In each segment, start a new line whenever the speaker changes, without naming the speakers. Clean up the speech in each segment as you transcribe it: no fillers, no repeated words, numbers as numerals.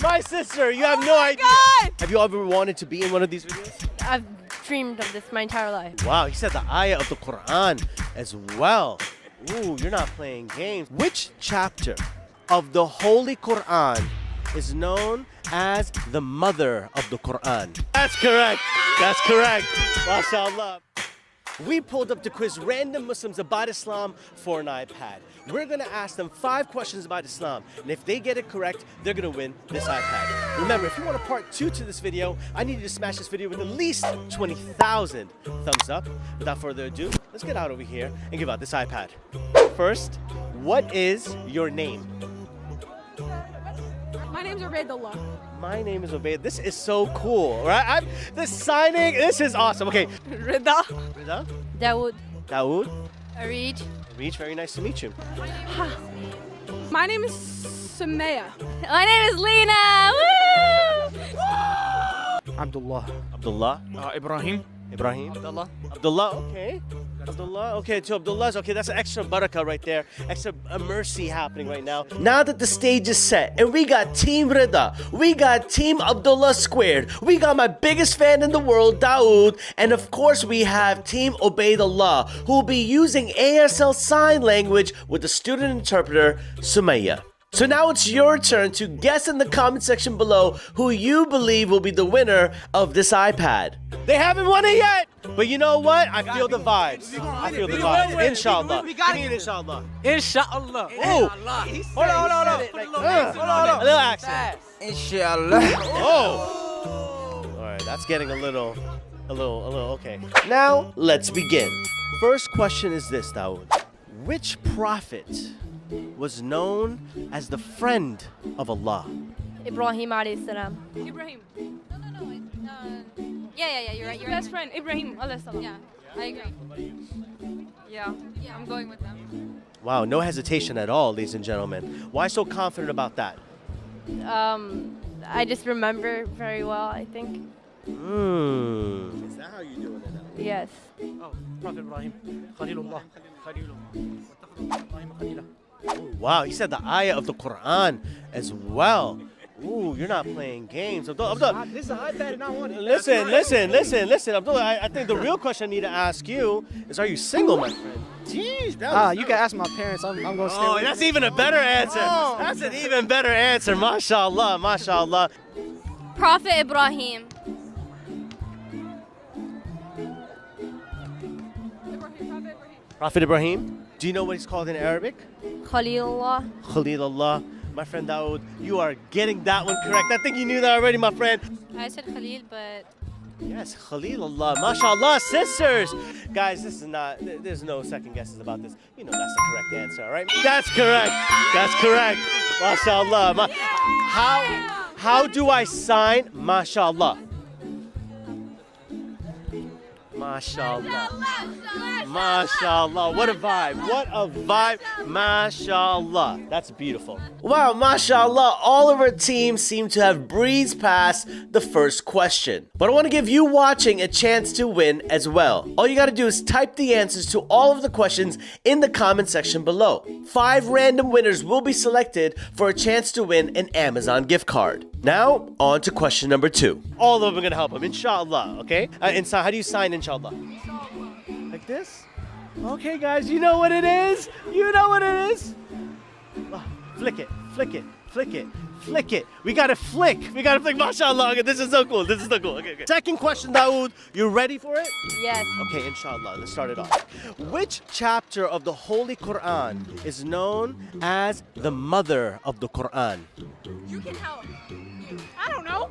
My sister, you have no idea.
God.
Have you ever wanted to be in one of these videos?
I've dreamed of this my entire life.
Wow, he said the ayah of the Quran as well. Ooh, you're not playing games. Which chapter of the Holy Quran is known as the mother of the Quran? That's correct. That's correct. MashaAllah. We pulled up to quiz random Muslims about Islam for an iPad. We're going to ask them 5 questions about Islam. And if they get it correct, they're going to win this iPad. Remember, if you want a part 2 to this video, I need you to smash this video with at least 20,000 thumbs up. Without further ado, let's get out over here and give out this iPad. First, what is your name?
My name's Ubaydullah.
My name is Ubayd. This is so cool, right? This signing, this is awesome. Okay.
Rida.
Rida?
Dawood.
Dawood?
Arid.
Reach, very nice to meet you.
My name is Sumaya.
My name is Lena. Woo!
Abdullah.
Abdullah?
Ibrahim.
Ibrahim?
Abdullah.
Abdullah, okay. Abdullah, okay, to Abdullah's, okay, that's an extra barakah right there. Extra mercy happening right now. Now that the stage is set, and we got Team Rida, we got Team Abdullah squared, we got my biggest fan in the world, Dawood, and of course we have Team Ubaydullah, who will be using ASL sign language with the student interpreter, Sumaya. So now it's your turn to guess in the comment section below who you believe will be the winner of this iPad. They haven't won it yet, but you know what? I feel the vibes. I feel the vibes. Inshallah.
We got it.
Inshallah.
Inshallah.
Oh,
Hold on.
a little accent.
Inshallah.
Oh. All right, that's getting a little, okay. Now, let's begin. First question is this, Dawood. Which prophet was known as the friend of Allah?
Ibrahim alayhi salam.
Ibrahim.
Yeah, you're right.
Your best friend, Ibrahim alayhi salam.
Yeah, I agree. Yeah, I'm going with them.
Wow, no hesitation at all, ladies and gentlemen. Why so confident about that?
I just remember very well, I think.
Is that how you doing it now?
Yes.
Oh, Prophet Ibrahim. Khalilullah. Khalilullah.
Wow, he said the ayah of the Quran as well. Ooh, you're not playing games. Abdullah,
This is an iPad and I want it.
listen. Abdullah, I think the real question I need to ask you is, are you single, my friend? Jeez,
You can ask my parents. I'm going to stay
Oh,
with
that's even a better answer. That's an even better answer. MashaAllah, MashaAllah.
Prophet Ibrahim.
Prophet Ibrahim. Do you know what he's called in Arabic?
Khalilullah.
Khalilullah. My friend Dawood, you are getting that one correct. I think you knew that already, my friend.
I said Khalil, but
Yes, Khalilullah. MashaAllah, sisters. Guys, this is not, there's no second guesses about this. You know that's the correct answer, all right? That's correct. That's correct. MashaAllah. How do I sign MashaAllah? MashaAllah. MashaAllah. What a vibe. What a vibe. MashaAllah. That's beautiful. Wow, MashaAllah. All of our team seem to have breezed past the first question. But I want to give you watching a chance to win as well. All you got to do is type the answers to all of the questions in the comment section below. 5 random winners will be selected for a chance to win an Amazon gift card. Now, on to question number 2. All of them are going to help him, inshallah, okay? Inshallah, how do you sign inshallah? Like this? Okay, guys, you know what it is? You know what it is? Flick it, flick it, flick it, flick it. We got to flick. We got to flick, mashallah. Okay, this is so cool. This is so cool. Okay. Second question, Dawood. You ready for it?
Yes.
Okay, inshallah. Let's start it off. Which chapter of the Holy Quran is known as the mother of the Quran?
You can help. I don't know.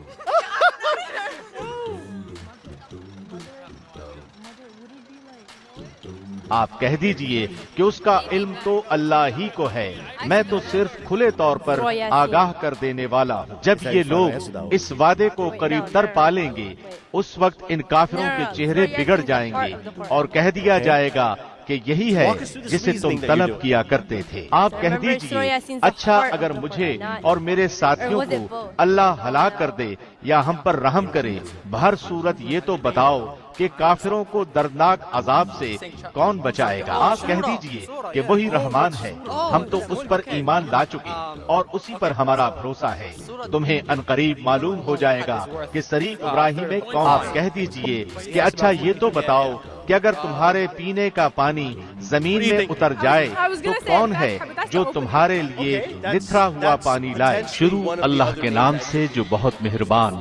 आप कह दीजिए कि उसका इल्म तो अल्लाह ही को है, मैं तो सिर्फ खुले तौर पर आगाह कर देने वाला हूँ। जब ये लोग इस वादे को करीब तर पालेंगे, उस वक्त इन काफिरों के चेहरे बिगड़ जाएंगे और कह दिया जाएगा कि यही है जिसे तुम तलब किया करते थे। आप कह दीजिए, अच्छा अगर मुझे और मेरे साथियों को अल्लाह हलाक कर दे या हम पर रहम करे। बहर सूरत ये तो बताओ कि काफिरों को दर्दनाक अजाब से कौन बचाएगा। आप कह दीजिए कि वही रहमान है, हम तो उस पर ईमान ला चुके और उसी पर हमारा भरोसा है। तुम्हें अनकरीब मालूम हो जाएगा कि शरीक इब्राहिम में कौन। आप कह दीजिए कि अच्छा ये तो बताओ कि अगर तुम्हारे पीने का पानी जमीन में उतर जाए तो कौन है जो तुम्हारे लिए निथरा हुआ पानी लाए। शुरू अल्लाह के नाम से जो बहुत मेहरबान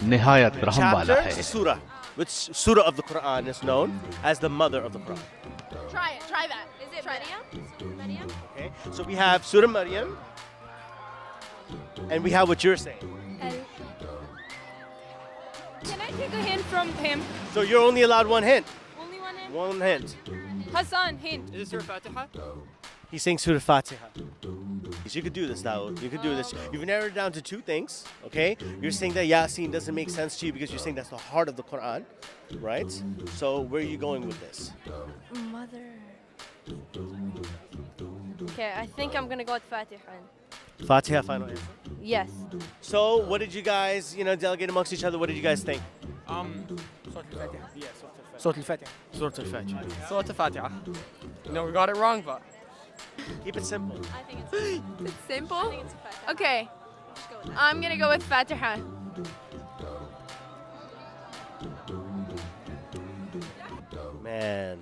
निहायत रहम वाला है।
Surah, which surah of the Quran is known as the mother of the Quran?
Try it. Try that. Is it Maryam?
Okay, so we have Surah Maryam, and we have what you're saying.
Can I take a hint from him?
So you're only allowed one hint.
Only one hint?
One hint.
Hassan, hint.
Is it Surah Fatiha?
He's saying Surah Fatiha. You could do this, Dawood. You could do this. You've narrowed it down to two things, okay? You're saying that Yasin doesn't make sense to you because you're saying that's the heart of the Quran, right? So where are you going with this?
Mother. Okay, I think I'm gonna go with Fatiha.
Fatiha, final answer.
Yes.
So what did you guys, delegate amongst each other? What did you guys think?
Surah Al-Fatiha.
Yes.
Surah Al-Fatiha.
Surah Al-Fatiha.
Surah Al-Fatiha. No, we got it wrong, but
Keep it simple.
I think it's
It's simple.
Fatiha.
Okay. I'm gonna go with Fatiha.
Man.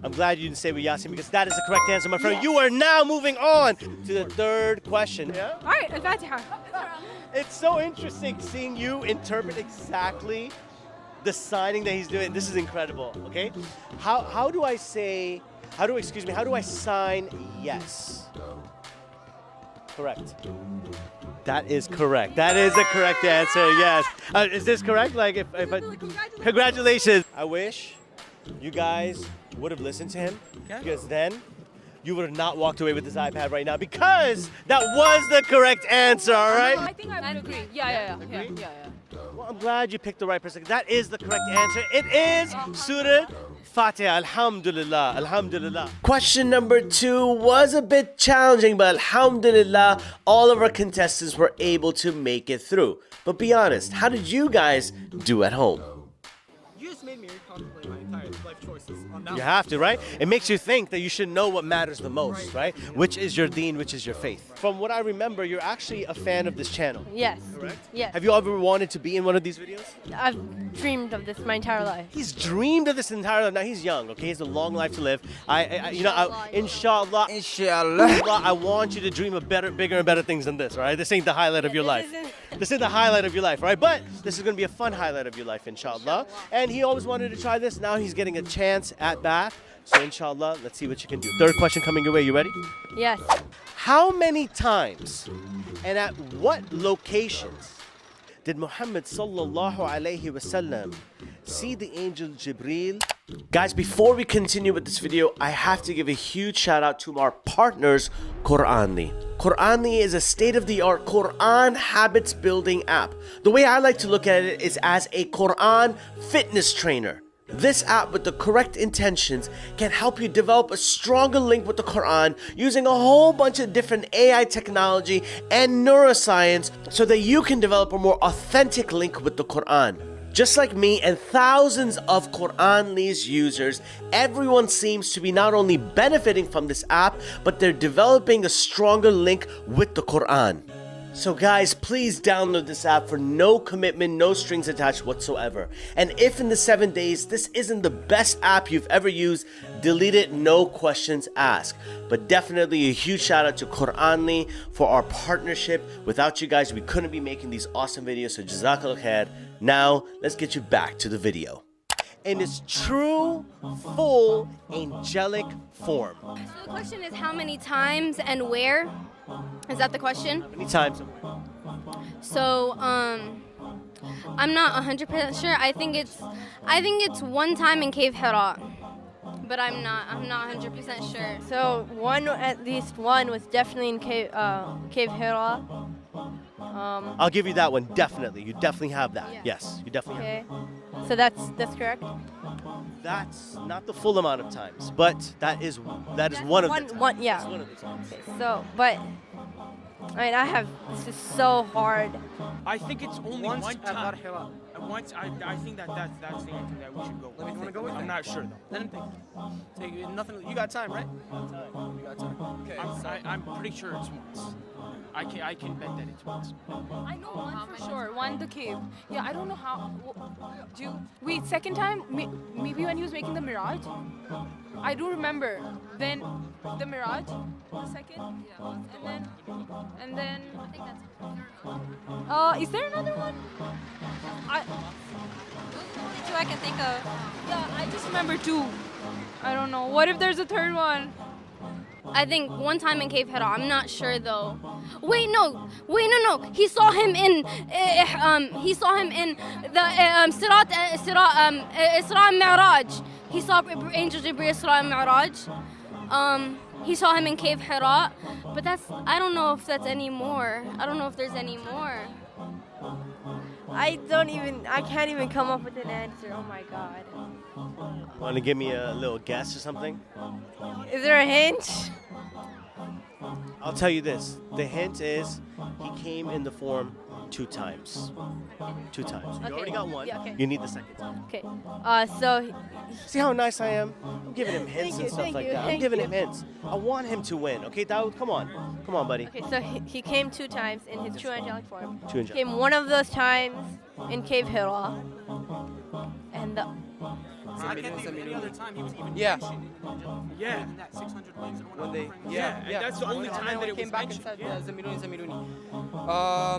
I'm glad you didn't say with Yasin because that is the correct answer, my friend. You are now moving on to the third question. Yeah?
All right, Al-Fatiha.
It's so interesting seeing you interpret exactly the signing that he's doing. This is incredible, okay? How do I sign yes? Correct. That is correct. That is the correct answer, yes. Is this correct? Like if I, congratulations. I wish you guys would have listened to him because then you would have not walked away with this iPad right now because that was the correct answer, all right?
I think I would agree. Yeah.
Well, I'm glad you picked the right person. That is the correct answer. It is Surah Fatiha. Alhamdulillah. Alhamdulillah. Question number 2 was a bit challenging, but alhamdulillah, all of our contestants were able to make it through. But be honest, how did you guys do at home?
you just made me recontemplate my entire life choices on that.
You have to, right? It makes you think that you should know what matters the most, right? Which is your deen, which is your faith. From what I remember, you're actually a fan of this channel.
Yes.
Correct?
Yes.
Have you ever wanted to be in one of these videos?
I've dreamed of this my entire life.
He's dreamed of this entire life. Now he's young, okay? He has a long life to live. Inshallah, I want you to dream of better, bigger and better things than this, right? This ain't the highlight of your life. This is the highlight of your life, right? But this is going to be a fun highlight of your life, inshallah. And he always wanted to try this. Now he's getting a chance at bat. So inshallah, let's see what you can do. Third question coming your way. You ready?
Yes.
How many times and at what locations did Muhammad sallallahu alayhi wasallam see the angel Jibreel? Guys, before we continue with this video, I have to give a huge shout out to our partners, Qur'anly. Qur'anly is a state-of-the-art Qur'an habits building app. The way I like to look at it is as a Qur'an fitness trainer. This app with the correct intentions can help you develop a stronger link with the Quran using a whole bunch of different AI technology and neuroscience so that you can develop a more authentic link with the Quran. Just like me and thousands of Qur'anly's users, everyone seems to be not only benefiting from this app, but they're developing a stronger link with the Quran. So guys, please download this app for no commitment, no strings attached whatsoever. And if in the 7 days this isn't the best app you've ever used, delete it, no questions asked. But definitely a huge shout out to Qur'anly for our partnership. Without you guys, we couldn't be making these awesome videos, so Jazakallah khair. Now, let's get you back to the video. In its true, full, angelic form.
So the question is how many times and where? Is that the question?
How many times?
So, I'm not 100% sure. I think it's one time in Cave Hira. But I'm not 100% sure.
So at least one was definitely in Cave Hira.
I'll give you that one, definitely. You definitely have that.
Yeah.
Yes, you definitely have
Okay. So that's correct.
That's not the full amount of times, but that is one of the times.
One, yeah.
It's one of the times.
Okay, so, but I mean, this is so hard.
I think it's only
Once
one
at
time.
Hira.
Once, I think that's the answer that we should go with.
You want to go with
I'm
it?
not sure though.
Let him think. Take nothing. You got time, right? You got time. Okay.
I'm pretty sure it's once. I can bet that it's once.
I know one for sure. One, the cave. Yeah, I don't know how. Wait, second time? Maybe when he was making the mirage? I do remember. Then the mirage, the second. Yeah. And then.
I think that's
Is there another one?
two I can think of.
Yeah, I just remember two. I don't know. What if there's a third one?
I think one time in Cave Hira. I'm not sure though. Wait, no. He saw him in the Isra and Mi'raj. He saw Angel Jibreel Isra and Mi'raj. He saw him in Cave Hira, but I don't know if that's any more. I don't know if there's any more.
I can't even come up with an answer. Oh my God.
Want to give me a little guess or something?
Is there a hint?
I'll tell you this. The hint is he came in the form 2 times. 2 times. You
Okay.
already got one.
Yeah, okay.
You need the second time.
Okay. So
See how nice I am? I'm giving him hints
Thank
and
you,
stuff
thank
like
you,
that. I'm
thank
giving
you.
him hints. I want him to win. Okay, Dawood, come on. Come on, buddy.
okay, so he came 2 times in his true angelic form.
True angelic.
Came one of those times in Cave Hira. And
I can't think of any other time he was even
Yeah.
mentioned. Yeah. In that 600 wings and
When they,
whatnot.
yeah,
And that's the only time that it
came
was
back
mentioned.
and said,
Yeah.
Zamiluni, Zamiluni.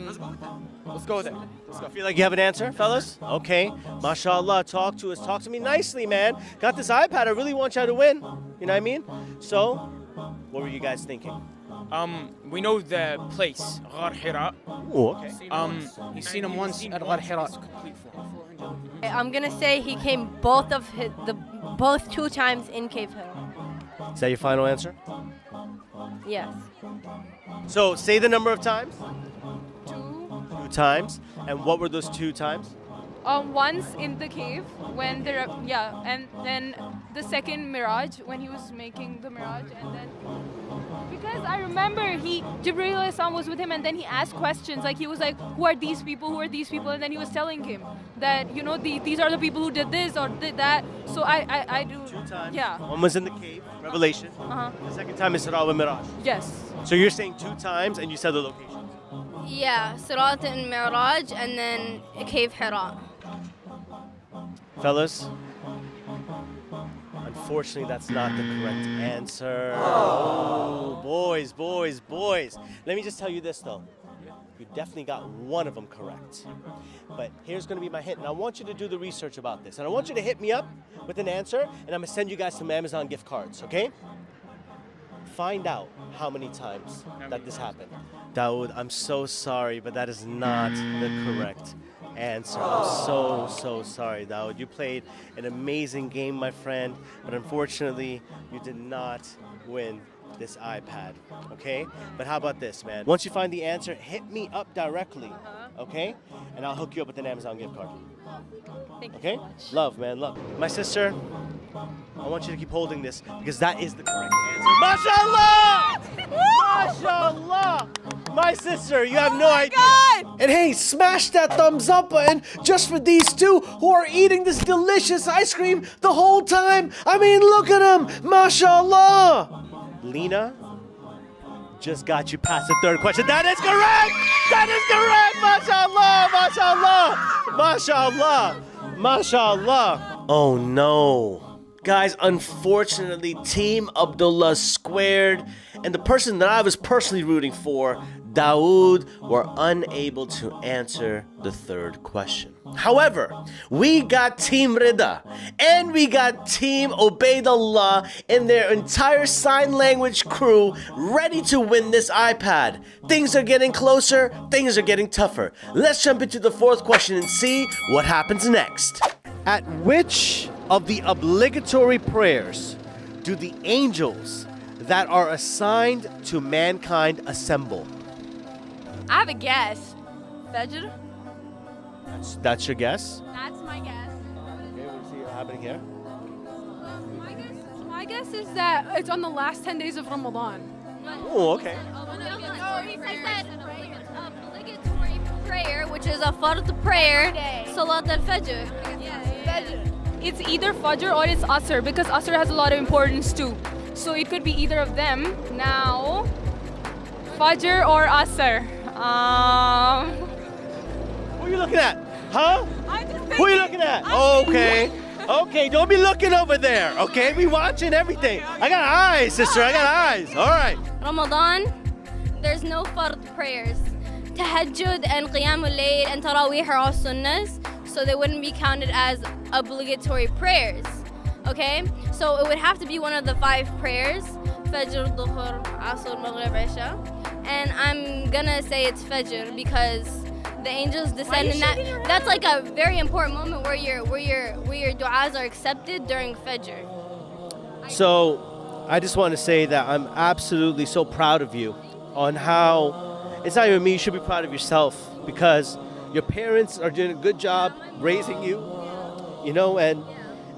Let's go with that.
Let's go with it. Let's go.
Feel like you have an answer, fellas? Okay. MashaAllah, talk to us. Talk to me nicely, man. Got this iPad. I really want you to win. You know what I mean? So, what were you guys thinking?
We know the place, Ghar Hira.
Oh, okay.
He's seen him once at Ghar Hira.
I'm gonna say he came both 2 times in Cave Hira.
Is that your final answer?
Yes.
So, say the number of times.
2.
2 times. And what were those 2 times?
Once in the cave when and then the second mirage when he was making the mirage, and then because I remember Jibreel alayhi salam was with him, and then he asked questions like he was like, who are these people, and then he was telling him that these are the people who did this or did that. So I do
2 times.
Yeah.
One was in the cave, Revelation. The second time is Surah and Miraj.
Yes.
So you're saying 2 times and you said the location.
Yeah, Sirat and Mi'raj, and then Cave Hira.
Fellas, unfortunately, that's not the correct answer. Oh, boys. Let me just tell you this, though. You definitely got one of them correct. But here's going to be my hint, and I want you to do the research about this. And I want you to hit me up with an answer, and I'm going to send you guys some Amazon gift cards, okay? Find out how many times that this happened. Dawood, I'm so sorry, but that is not the correct answer. I'm so sorry, Dawood. You played an amazing game, my friend, but unfortunately, you did not win this iPad, okay? But how about this, man? Once you find the answer, hit me up directly, okay? And I'll hook you up with an Amazon gift card.
Thank you
Okay?
so much.
Love, man, love. My sister, I want you to keep holding this because that is the correct answer. MashaAllah! MashaAllah! My sister, you have no idea. And hey, smash that thumbs up button just for these two who are eating this delicious ice cream the whole time. I mean, look at them. MashaAllah! Lena just got you past the 3rd question. That is correct! That is correct! MashaAllah! MashaAllah! MashaAllah! Oh no. Guys, unfortunately, Team Abdullah squared, and the person that I was personally rooting for, Dawood, were unable to answer the 3rd question. However, we got Team Rida and we got Team Ubaidullah and their entire sign language crew ready to win this iPad. Things are getting closer, things are getting tougher. Let's jump into the 4th question and see what happens next. At which of the obligatory prayers do the angels that are assigned to mankind assemble?
I have a guess. Fajr?
That's your guess?
That's my guess.
Okay, we'll see what happening here.
My guess is that it's on the last 10 days of Ramadan.
Oh, okay.
Oh, he said
which is a fard prayer, Salat al-Fajr.
It's either Fajr or it's Asr, because Asr has a lot of importance too. So it could be either of them. Now, Fajr or Asr.
Who are you looking at? Huh? Who are you looking at? Okay. Okay, don't be looking over there. Okay, be watching everything. I got eyes, sister. I got eyes. All right.
Ramadan, there's no fard prayers. Tahajjud and Qiyamul Layl and Taraweeh are all sunnahs, so they wouldn't be counted as obligatory prayers. Okay? So it would have to be one of the 5 prayers. Fajr, Dhuhr, Asr, Maghrib, Isha. And I'm gonna say it's Fajr because the angels descend in that. That's like a very important moment where your du'as are accepted during Fajr.
So, I just want to say that I'm absolutely so proud of you on how, it's not even me, you should be proud of yourself because your parents are doing a good job raising you, you know, and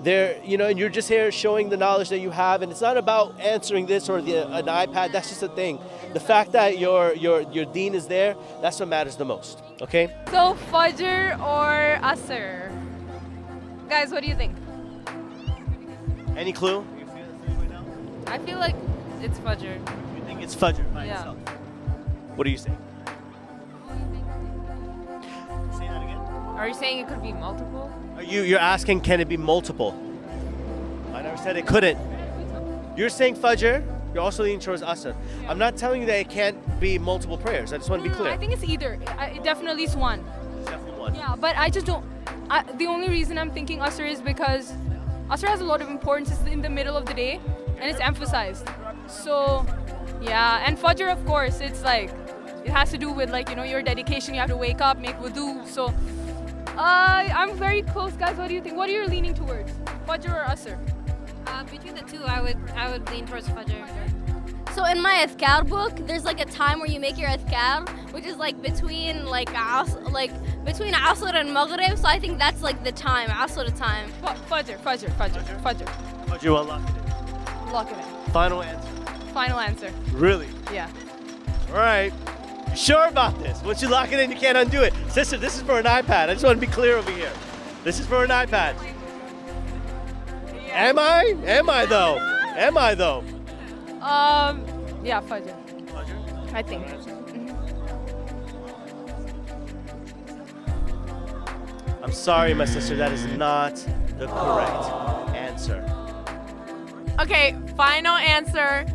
they're, you know, and you're just here showing the knowledge that you have, and it's not about answering this or an iPad, that's just a thing. The fact that your deen is there, that's what matters the most, okay?
So Fajr or Asr? Guys, what do you think?
Any clue?
I feel like it's Fajr.
You think it's Fajr by
Yeah.
itself? What do you say? Say that again.
Are you saying it could be multiple?
You're asking, can it be multiple? I never said it couldn't. You're saying Fajr, you're also leaning towards Asr. I'm not telling you that it can't be multiple prayers. I just want to be clear.
I think it's either. It definitely is one.
It's definitely one.
Yeah, but I just don't. The only reason I'm thinking Asr is because Asr has a lot of importance. It's in the middle of the day, and it's emphasized. So, yeah, and Fajr, of course, it's like it has to do with like, you know, your dedication. You have to wake up, make wudu. So, I'm very close, guys. What do you think? What are you leaning towards, Fajr or Asr?
Between the two, I would lean towards Fajr. So in my Adhkar book, there's like a time where you make your Adhkar, which is like between between Asr and Maghrib. So I think that's like the time, Asr time.
Fajr.
Fajr, well, lock it in.
Lock it in.
Final answer.
Final answer.
Really?
Yeah.
All right. You sure about this? Once you lock it in, you can't undo it. Sister, this is for an iPad. I just want to be clear over here. This is for an iPad. Am I? Am I though? Am I though?
Yeah, Fajr. I think.
I'm sorry, my sister, that is not the correct answer.
Okay, final answer,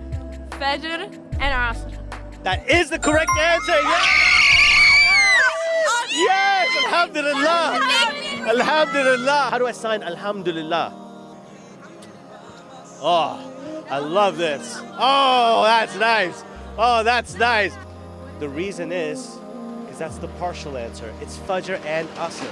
Fajr and Asr.
That is the correct answer, yes! Yes, alhamdulillah! Alhamdulillah! How do I sign alhamdulillah? Oh, I love this. Oh, that's nice. Oh, that's nice. The reason is, because that's the partial answer. It's Fajr and Asr.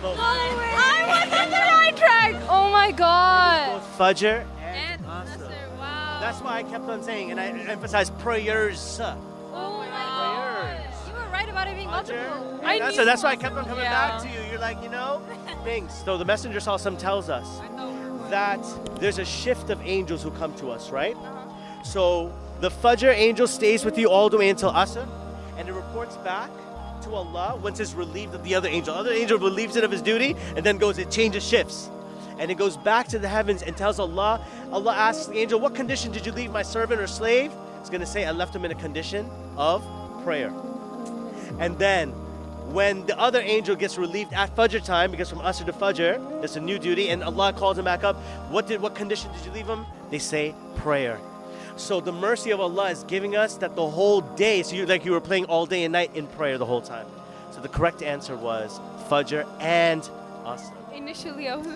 Both.
I was on the right track. Oh my God.
Both Fajr and Asr.
Wow.
That's why I kept on saying, and I emphasize prayers.
Oh my God. You were right about it being multiple.
That's why I kept on coming back to you. You're like, you know, things. So the Messenger Sallallahu tells us that there's a shift of angels who come to us, right? So the Fajr angel stays with you all the way until Asr, and it reports back to Allah once it's relieved of the other angel. Other angel relieves it of his duty, and then it changes shifts. And it goes back to the heavens and tells Allah. Allah asks the angel, what condition did you leave my servant or slave? It's going to say, I left him in a condition of prayer. And then when the other angel gets relieved at Fajr time, because from Asr to Fajr, there's a new duty, and Allah calls him back up, what condition did you leave him? They say prayer. So the mercy of Allah is giving us that the whole day, so you were playing all day and night in prayer the whole time. So the correct answer was Fajr and Asr.
Initially, I was.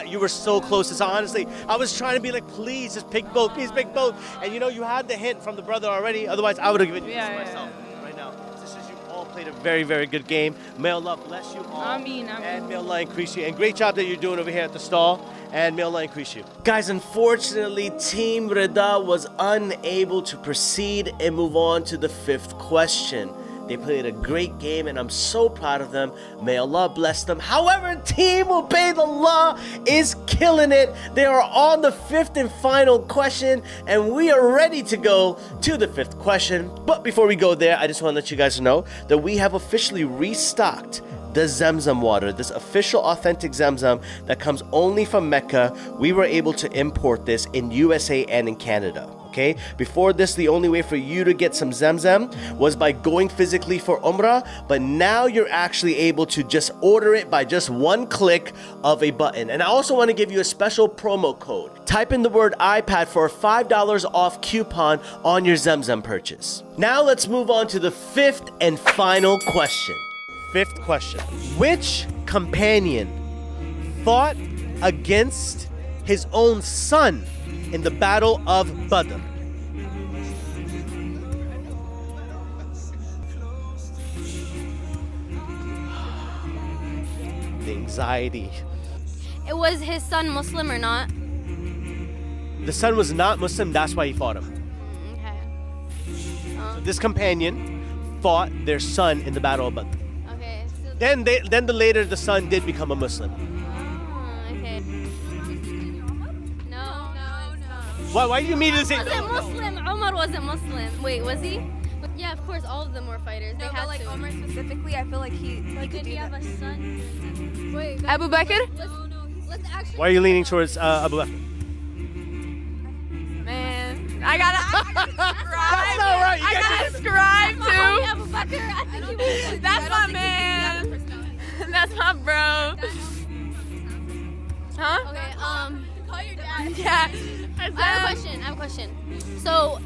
You were so close. So honestly, I was trying to be like, please just pick both, please pick both. And you know, you had the hint from the brother already. Otherwise, I would have given you this myself right now. Sisters, you all played a very, very good game. May Allah bless you all.
Ameen.
And may Allah increase you. And great job that you're doing over here at the stall. And may Allah increase you. Guys, unfortunately, Team Rida was unable to proceed and move on to the 5th question. They played a great game, and I'm so proud of them. May Allah bless them. However, Team Ubaydullah is killing it. They are on the 5th and final question, and we are ready to go to the 5th question. But before we go there, I just want to let you guys know that we have officially restocked the Zamzam water, this official authentic Zamzam that comes only from Mecca. We were able to import this in USA and in Canada. Okay, before this, the only way for you to get some Zamzam was by going physically for Umrah, but now you're actually able to just order it by just one click of a button. And I also want to give you a special promo code. Type in the word iPad for a $5 off coupon on your Zamzam purchase. Now let's move on to the 5th and final question. 5th question. Which companion fought against his own son in the Battle of Badr? The anxiety.
It was his son Muslim or not?
The son was not Muslim, that's why he fought him.
Okay.
So this companion fought their son in the Battle of Badr.
Okay. So
Then later the son did become a Muslim.
okay. No.
Why do you immediately say
Wasn't Muslim. Umar wasn't Muslim. Wait, was he? Yeah, of course, all of them were fighters. They had
like
to.
Omar specifically, I feel like he could
Did
do
he have
that.
a son? Wait.
Abu Bakr?
Let's actually.
Why are you leaning towards Abu Bakr?
Man, I gotta
That's not right. You
I
gotta
gotta
give it-
ascribe to.
Abu Bakr, I think he was.
That's my man. That's my bro. Huh?
Okay.
Call your dad.
Yeah.
I have a question. So,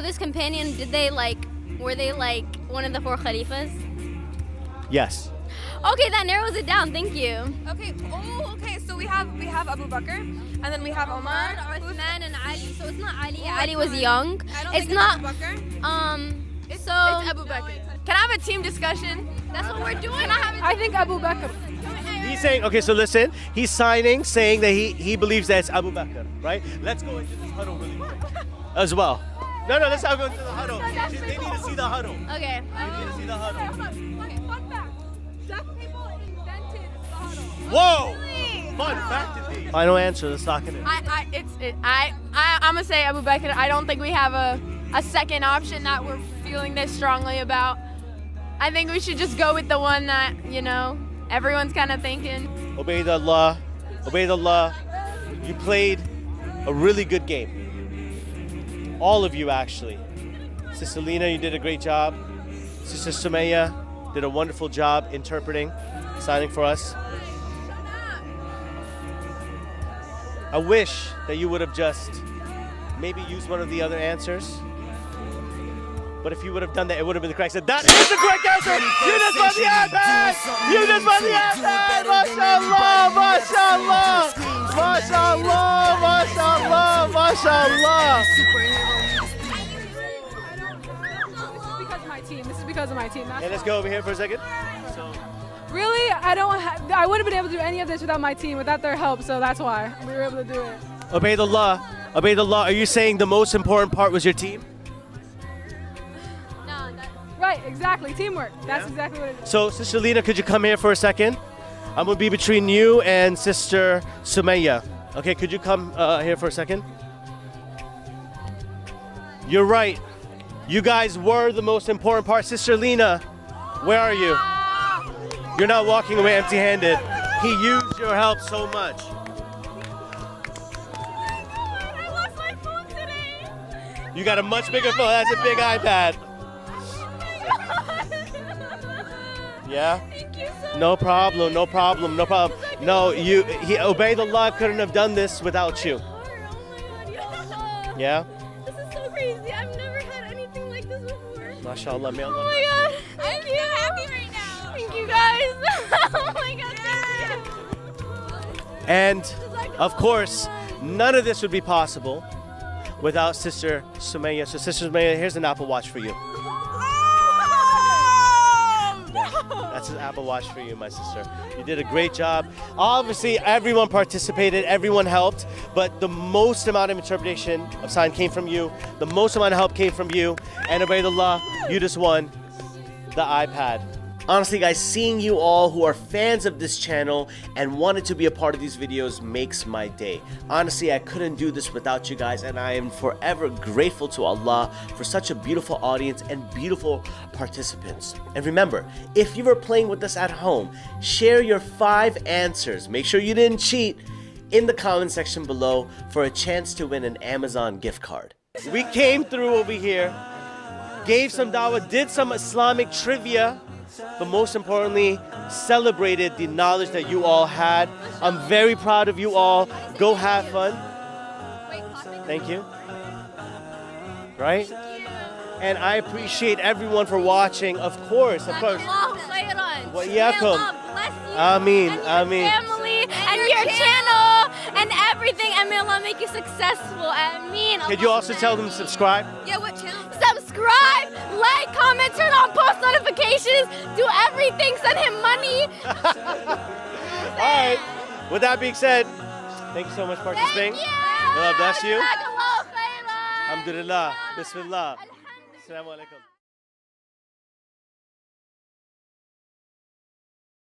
this companion, were they like one of the 4 Khalifas?
Yes.
Okay, that narrows it down. Thank you.
Okay. Oh, okay. So we have Abu Bakr, and then we have Omar.
Uthman, and Ali. So it's not Ali.
Oh,
Ali was young.
I don't
It's
think
not.
Abu Bakr.
So
It's Abu Bakr.
Can I have a team discussion?
that's what we're doing.
I think Abu Bakr.
He's saying, okay, so listen, he's saying that he believes that it's Abu Bakr, right? Let's go into this huddle really quick as well. No, let's not go into the huddle. They need to see the huddle.
Okay.
They need to see the huddle.
Okay, fun fact. Deaf people invented the huddle.
Whoa! Fun fact indeed. Final answer, let's lock it in.
I'm gonna say Abu Bakr. I don't think we have a second option that we're feeling this strongly about. I think we should just go with the one that, everyone's kind of thinking.
Ubaydullah, you played a really good game. All of you, actually. Sister Lena, you did a great job. Sister Sumaya did a wonderful job interpreting, signing for us. I wish that you would have just maybe used one of the other answers. But if you would have done that, it would have been the correct answer. That is the correct answer! You just won the iPad! You just won the iPad! MashaAllah! MashaAllah! MashaAllah! MashaAllah! MashaAllah!
This is because of my team.
Hey, let's go over here for a second.
Really, I wouldn't have been able to do any of this without my team, without their help. So that's why we were able to do it.
Ubaydullah, are you saying the most important part was your team?
Right, exactly. Teamwork. That's exactly what it is.
So, Sister Lena, could you come here for a second? I'm gonna be between you and Sister Sumaya. Okay, could you come here for a second? You're right. You guys were the most important part. Sister Lena, where are you? You're not walking away empty-handed. He used your help so much.
I lost my phone today.
You got a much bigger phone. That's a big iPad. Yeah?
Thank you so
No problem. No, Ubaydullah couldn't have done this without you.
much. Oh my God.
Yeah?
This is so crazy. I've never had anything like this before.
MashaAllah, may Allah
Oh my God. I'm so happy right now. Thank you guys. Oh my God. Thank you.
And of course, none of this would be possible without Sister Sumaya. So Sister Sumaya, here's an Apple Watch for you. That's an Apple Watch for you, my sister. You did a great job. Obviously, everyone participated, everyone helped, but the most amount of interpretation of sign came from you. The most amount of help came from you. And Ubaidullah, you just won the iPad. Honestly, guys, seeing you all who are fans of this channel and wanted to be a part of these videos makes my day. Honestly, I couldn't do this without you guys, and I am forever grateful to Allah for such a beautiful audience and beautiful participants. And remember, if you were playing with us at home, share your 5 answers. Make sure you didn't cheat in the comment section below for a chance to win an Amazon gift card. We came through over here, gave some dawah, did some Islamic trivia, but most importantly, celebrated the knowledge that you all had. I'm very proud of you all. Go have fun. Thank you. Right? And I appreciate everyone for watching, of course. Wa iyaakum. Ameen. Ameen.
Family and your channel and everything, and may Allah make you successful. Ameen.
Could you also tell them to subscribe?
Yeah, what channel? Subscribe, like, comment, turn on post notifications, do everything, send him money.
All right. With that being said, thank you so much for participating.
Thank you.
May Allah bless you.
Jazakallah khairan.
Alhamdulillah. Bismillah. Assalamu alaikum.